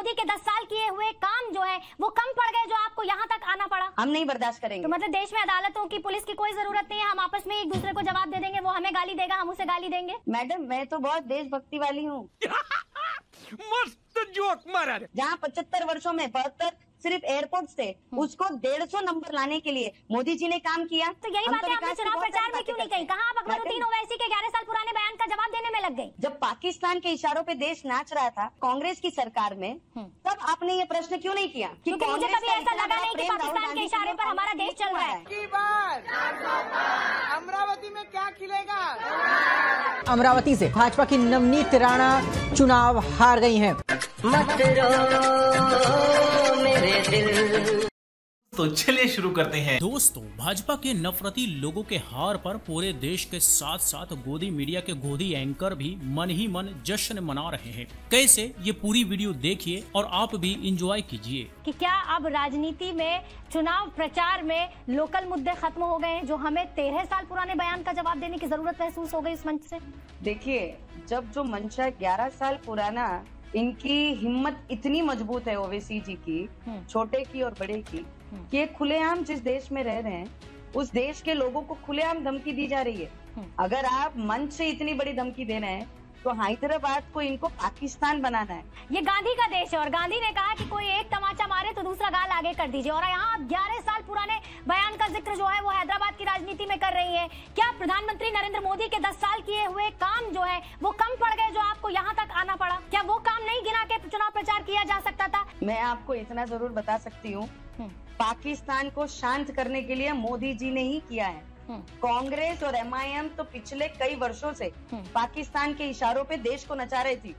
मोदी के 10 साल किए हुए काम जो है वो कम पड़ गए, जो आपको यहाँ तक आना पड़ा। हम नहीं बर्दाश्त करेंगे। तो मतलब देश में अदालतों की, पुलिस की कोई जरूरत नहीं है, हम आपस में एक दूसरे को जवाब दे देंगे, वो हमें गाली देगा, हम उसे गाली देंगे। मैडम मैं तो बहुत देशभक्ति वाली हूँ। मस्त जोक मारा। जहाँ 75 वर्षों में 72 सिर्फ एयरपोर्ट थे, उसको 150 नंबर लाने के लिए मोदी जी ने काम किया। तो यही बात है, आपने चुनाव प्रचार में क्यों नहीं कही? कहाँ आप अकबरुद्दीन ओवैसी के 11 साल पुराने बयान का जवाब देने में लग गई? जब पाकिस्तान के इशारों पे देश नाच रहा था कांग्रेस की सरकार में, तब आपने ये प्रश्न क्यों नहीं किया? क्योंकि मुझे कभी ऐसा लगा नहीं कि पाकिस्तान के इशारे पर हमारा देश चल रहा है। की बार अमरावती में क्या खिलेगा? अमरावती से भाजपा की नवनीत राणा चुनाव हार गई हैं। मत रो मेरे दिल। तो चलिए शुरू करते हैं। दोस्तों, भाजपा के नफरती लोगों के हार पर पूरे देश के साथ साथ गोदी मीडिया के गोदी एंकर भी मन ही मन जश्न मना रहे हैं। कैसे, ये पूरी वीडियो देखिए और आप भी एंजॉय कीजिए। कि क्या अब राजनीति में, चुनाव प्रचार में लोकल मुद्दे खत्म हो गए हैं, जो हमें 13 साल पुराने बयान का जवाब देने की जरूरत महसूस हो गई इस मंच से? देखिए, जब जो मंशा 11 साल पुराना, इनकी हिम्मत इतनी मजबूत है ओवैसी जी की, छोटे की और बड़े की, कि खुलेआम जिस देश में रह रहे हैं उस देश के लोगों को खुलेआम धमकी दी जा रही है। अगर आप मंच से इतनी बड़ी धमकी दे रहे हैं तो हैदराबाद को इनको पाकिस्तान बनाना है। ये गांधी का देश है और गांधी ने कहा कि कोई एक तमाचा मारे तो दूसरा गाल आगे कर दीजिए, और यहाँ आप 11 साल पुराने बयान का जिक्र जो है वो हैदराबाद की राजनीति में कर रही है। क्या प्रधानमंत्री नरेंद्र मोदी के 10 साल किए हुए काम जो है वो कम पड़ गए, जो आपको यहाँ तक आना पड़ा? क्या वो काम नहीं गिना के चुनाव प्रचार किया जा सकता था? मैं आपको इतना जरूर बता सकती हूँ, पाकिस्तान को शांत करने के लिए मोदी जी ने ही किया है। कांग्रेस और MIM तो पिछले कई वर्षों से पाकिस्तान के इशारों पे देश को नचा रही थी।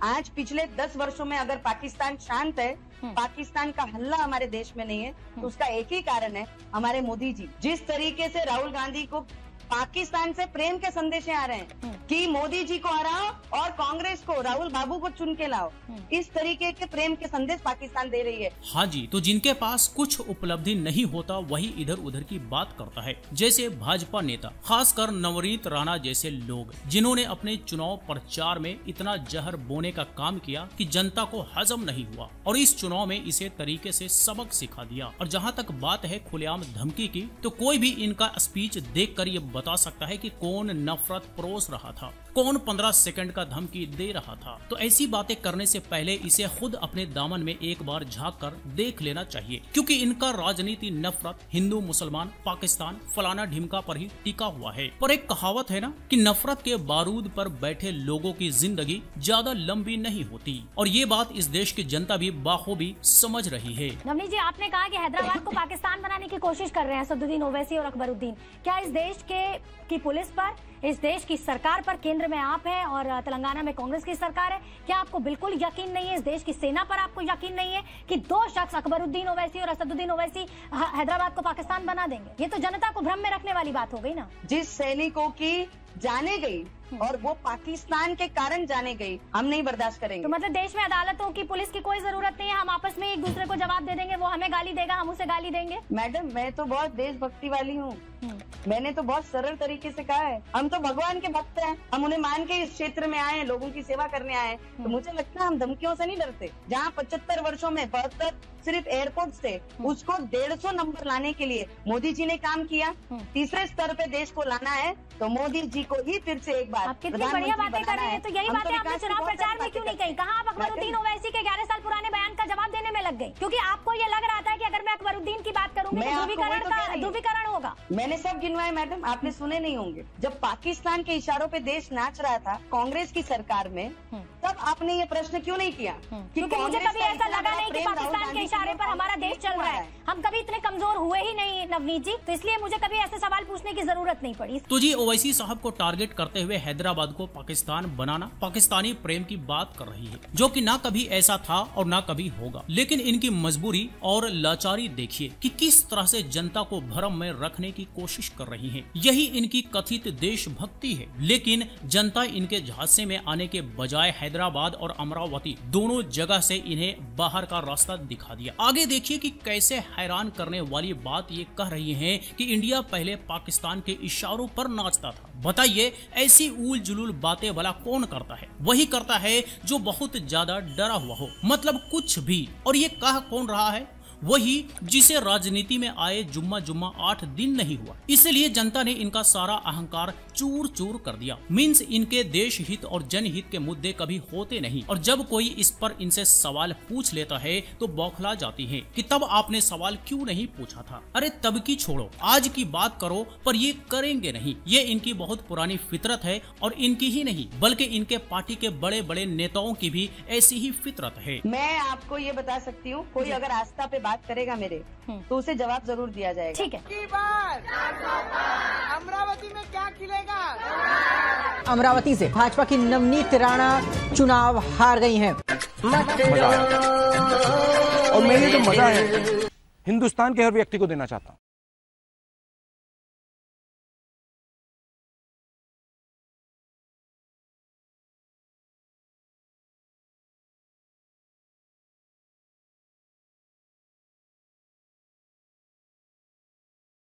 आज पिछले 10 वर्षों में अगर पाकिस्तान शांत है, पाकिस्तान का हल्ला हमारे देश में नहीं है, तो उसका एक ही कारण है, हमारे मोदी जी। जिस तरीके से राहुल गांधी को पाकिस्तान से प्रेम के संदेश आ रहे हैं कि मोदी जी को हराओ और कांग्रेस को, राहुल बाबू को चुन के लाओ, इस तरीके के प्रेम के संदेश पाकिस्तान दे रही है। हाँ जी, तो जिनके पास कुछ उपलब्धि नहीं होता वही इधर उधर की बात करता है, जैसे भाजपा नेता, खासकर नवनीत राणा जैसे लोग, जिन्होंने अपने चुनाव प्रचार में इतना जहर बोने का काम किया कि जनता को हजम नहीं हुआ और इस चुनाव में इसे तरीके से सबक सिखा दिया। और जहाँ तक बात है खुलेआम धमकी की, तो कोई भी इनका स्पीच देखकर ये बता सकता है कि कौन नफरत परोस रहा था, कौन 15 सेकंड का धमकी दे रहा था। तो ऐसी बातें करने से पहले इसे खुद अपने दामन में एक बार झांक कर देख लेना चाहिए, क्योंकि इनका राजनीति नफरत, हिंदू मुसलमान, पाकिस्तान, फलाना ढिमका पर ही टिका हुआ है। पर एक कहावत है ना कि नफरत के बारूद पर बैठे लोगों की जिंदगी ज्यादा लंबी नहीं होती, और ये बात इस देश की जनता भी बाखूबी समझ रही है। नवनीत जी, आपने कहा कि हैदराबाद को पाकिस्तान बनाने की कोशिश कर रहे हैं असदुद्दीन ओवैसी और अकबरुद्दीन। क्या इस देश की पुलिस पर, इस देश की सरकार पर, केंद्र में आप हैं और तेलंगाना में कांग्रेस की सरकार है, क्या आपको बिल्कुल यकीन नहीं है? इस देश की सेना पर आपको यकीन नहीं है कि 2 शख्स अकबरुद्दीन ओवैसी और असदुद्दीन ओवैसी हैदराबाद को पाकिस्तान बना देंगे? ये तो जनता को भ्रम में रखने वाली बात हो गई ना। जिस सैनिकों की जाने गई और वो पाकिस्तान के कारण जाने गई, हम नहीं बर्दाश्त करेंगे। तो मतलब देश में अदालतों की, पुलिस की कोई जरूरत नहीं है, हम आपस में एक दूसरे को जवाब दे देंगे, वो हमें गाली देगा, हम उसे गाली देंगे। मैडम मैं तो बहुत देशभक्ति वाली हूँ। मैंने तो बहुत सरल तरीके से कहा है, हम तो भगवान के भक्त हैं, हम उन्हें मान के इस क्षेत्र में आए हैं, लोगों की सेवा करने आए हैं। तो मुझे लगता है हम धमकियों से नहीं डरते। जहाँ 75 वर्षों में 72 सिर्फ एयरपोर्ट थे, उसको 150 नंबर लाने के लिए मोदी जी ने काम किया। तीसरे स्तर पे देश को लाना है तो मोदी जी को ही फिर से एक बार आप कितनी बढ़िया बातें कर रहे हैं। तो यही बातें आपने चुनाव प्रचार में क्यों नहीं कही? कहाँ आप अकबरुद्दीन ओवैसी के 11 साल पुराने बयान का जवाब देने में लग गई? क्योंकि आपको ये लग रहा था कि अगर मैं अकबरुद्दीन की बात करूंगी तो ध्रुवीकरण होगा। मैंने सब गिनवाए मैडम, आपने सुने नहीं होंगे। जब पाकिस्तान के इशारों पे देश नाच रहा था कांग्रेस की सरकार में, तब आपने ये प्रश्न क्यों नहीं किया? क्योंकि मुझे कभी ऐसा लगा नहीं कि पाकिस्तान के इशारे पर हमारा देश चल रहा है। हम कभी इतने कमजोर हुए ही नहीं नवनीत जी, तो इसलिए मुझे कभी ऐसे सवाल पूछने की जरूरत नहीं पड़ी। तो जी ओवैसी साहब को टारगेट करते हुए हैदराबाद को पाकिस्तान बनाना, पाकिस्तानी प्रेम की बात कर रही है, जो कि ना कभी ऐसा था और ना कभी होगा। लेकिन इनकी मजबूरी और लाचारी देखिए कि किस तरह से जनता को भ्रम में रखने की कोशिश कर रही है। यही इनकी कथित देशभक्ति है। लेकिन जनता इनके झांसे में आने के बजाय हैदराबाद हैदराबाद और अमरावती दोनों जगह से इन्हें बाहर का रास्ता दिखा दिया। आगे देखिए कि कैसे हैरान करने वाली बात ये कह रही हैं कि इंडिया पहले पाकिस्तान के इशारों पर नाचता था। बताइए ऐसी ऊल जुलूल बातें भला कौन करता है? वही करता है जो बहुत ज्यादा डरा हुआ हो, मतलब कुछ भी। और ये कह कौन रहा है? वही जिसे राजनीति में आए जुम्मा 8 दिन नहीं हुआ, इसलिए जनता ने इनका सारा अहंकार चूर चूर कर दिया। मीन्स इनके देश हित और जनहित के मुद्दे कभी होते नहीं, और जब कोई इस पर इनसे सवाल पूछ लेता है तो बौखला जाती हैं कि तब आपने सवाल क्यों नहीं पूछा था। अरे तब की छोड़ो, आज की बात करो, पर ये करेंगे नहीं। ये इनकी बहुत पुरानी फितरत है, और इनकी ही नहीं बल्कि इनके पार्टी के बड़े बड़े नेताओं की भी ऐसी ही फितरत है। मैं आपको ये बता सकती हूँ, कोई अगर आस्था पे बात करेगा मेरे तो उसे जवाब जरूर दिया जाएगा। ठीक है। की बार अमरावती में क्या खिलेगा? अमरावती से भाजपा की नवनीत राणा चुनाव हार गई हैं। और मैं ये जो मजा है हिंदुस्तान के हर व्यक्ति को देना चाहता हूँ।